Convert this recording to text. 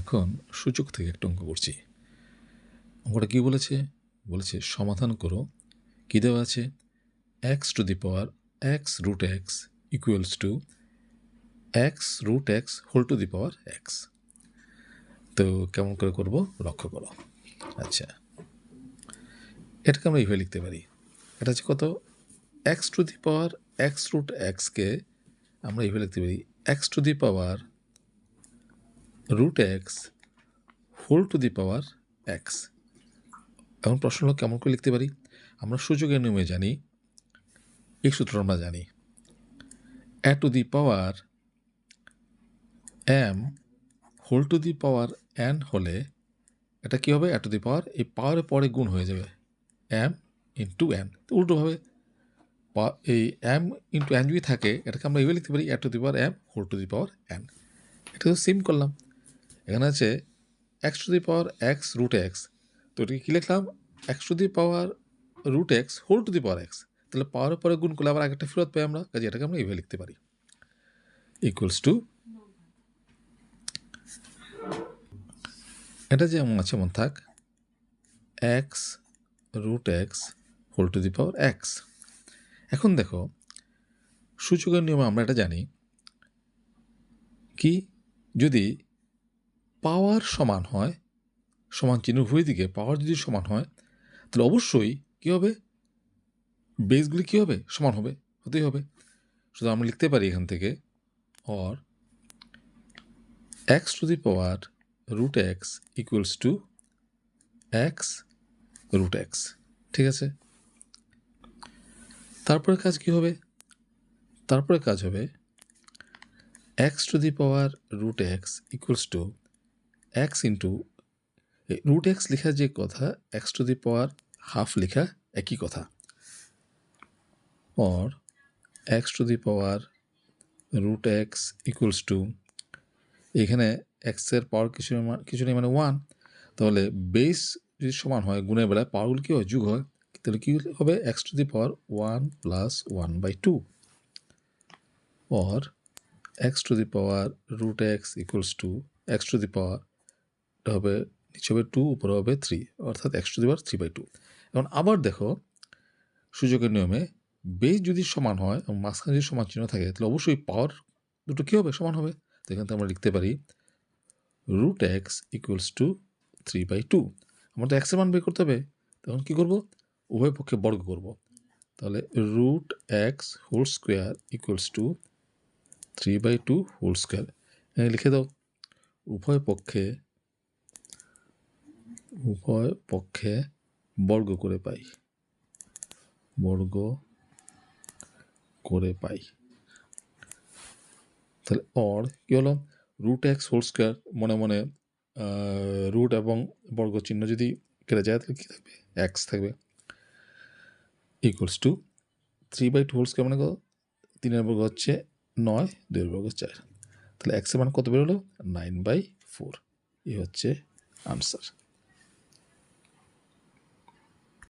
এখন সূচক থেকে একটা অঙ্ক করছি। অঙ্কটা কী বলেছে? বলেছে সমাধান করো। কী দেওয়া আছে? X to the power x root x equals to x root x whole to the power x. তো কেমন করে করব লক্ষ্য করো। আচ্ছা, এটাকে আমরা এইভাবে লিখতে পারি। এটা হচ্ছে কত? X to the power x root এক্সকে আমরা এইভাবে লিখতে পারি x to the power root x whole to the power x. এখন প্রশ্ন হলো কেমন করে লিখতে পারি? আমরা সূচকের নিয়মে জানি, এই সূত্র আমরা জানি, a to the power m whole to the power n হলে এটা কী হবে? এ টু দি পাওয়ার এই পাওয়ারের পরে গুণ হয়ে যাবে এম ইন্টু এন। তো উল্টোভাবে এই এম ইন্টু এন যদি থাকে এটাকে আমরা এইভাবে লিখতে পারি a to the power m whole to the power n. এটা তো সেম করলাম। এখানে আছে x to the power x root x, তো এটাকে কী লিখলাম? X to the power root x whole to the power x. তাহলে পাওয়ারের পরে গুণ করলে আবার একটা ফেরত পাই আমরা, কাজে এটাকে আমরা এইভাবে লিখতে পারি ইকুয়ালস টু, এটা যেমন আছে এমন থাক, x root x whole to the power x. এখন দেখো সূচকের নিয়মে আমরা এটা জানি কি, যদি পাওয়ার সমান হয়, সমান চিহ্ন উভয় দিকে পাওয়ার যদি সমান হয় তাহলে অবশ্যই কী হবে? বেসগুলি কী হবে? সমান হবে, হতেই হবে। শুধু আমরা লিখতে পারি এখান থেকে or x to the power root x equals to x root x. ঠিক আছে, তারপরে কাজ কী হবে? তারপরে কাজ হবে x to the power root x equals to x into root x লেখা যে কথা, x to the power half লেখা একই কথা, or x to the power root x equals to, এখানে এক্সের পাওয়ার কিছু নেই মানে ওয়ান, তাহলে বেস যদি সমান হয় গুণের বেলায় পাওয়ারগুলো কী হয়? যোগ হয়। তাহলে কী হবে? X to the power one plus one by two, or x to the power root x equals to x to the power, এটা হবে নিচে হবে টু, উপরে হবে থ্রি, অর্থাৎ x to the power three by two. এখন আবার দেখো সূচকের নিয়মে বেস যদি সমান হয় এবং মাঝখানে যদি সমান চিহ্ন থাকে তাহলে অবশ্যই পাওয়ার দুটো কী হবে? সমান হবে। তো এখান থেকে আমরা লিখতে পারি root x equals to three by two. আমরা তো এক্সের মান বের করতে হবে, তখন কী করবো? উভয় পক্ষে বর্গ করব। তাহলে root x whole square equals to three by two whole square. এখানে লিখে দাও উভয় পক্ষে বর্গ করে পাই, বর্গ করে পাই। তাহলে অর কী হলো? রুট এক্স হোল স্কোয়ার, মনে মনে রুট এবং বর্গ চিহ্ন যদি কেটে যায় তাহলে কী থাকবে? এক্স থাকবে, equals to three by two whole square মানে কত? তিনের বর্গ হচ্ছে নয়, দুইয়ের বর্গ চার, তাহলে এক্সের মান কত বেরোলো? 9/4। এই হচ্ছে আনসার।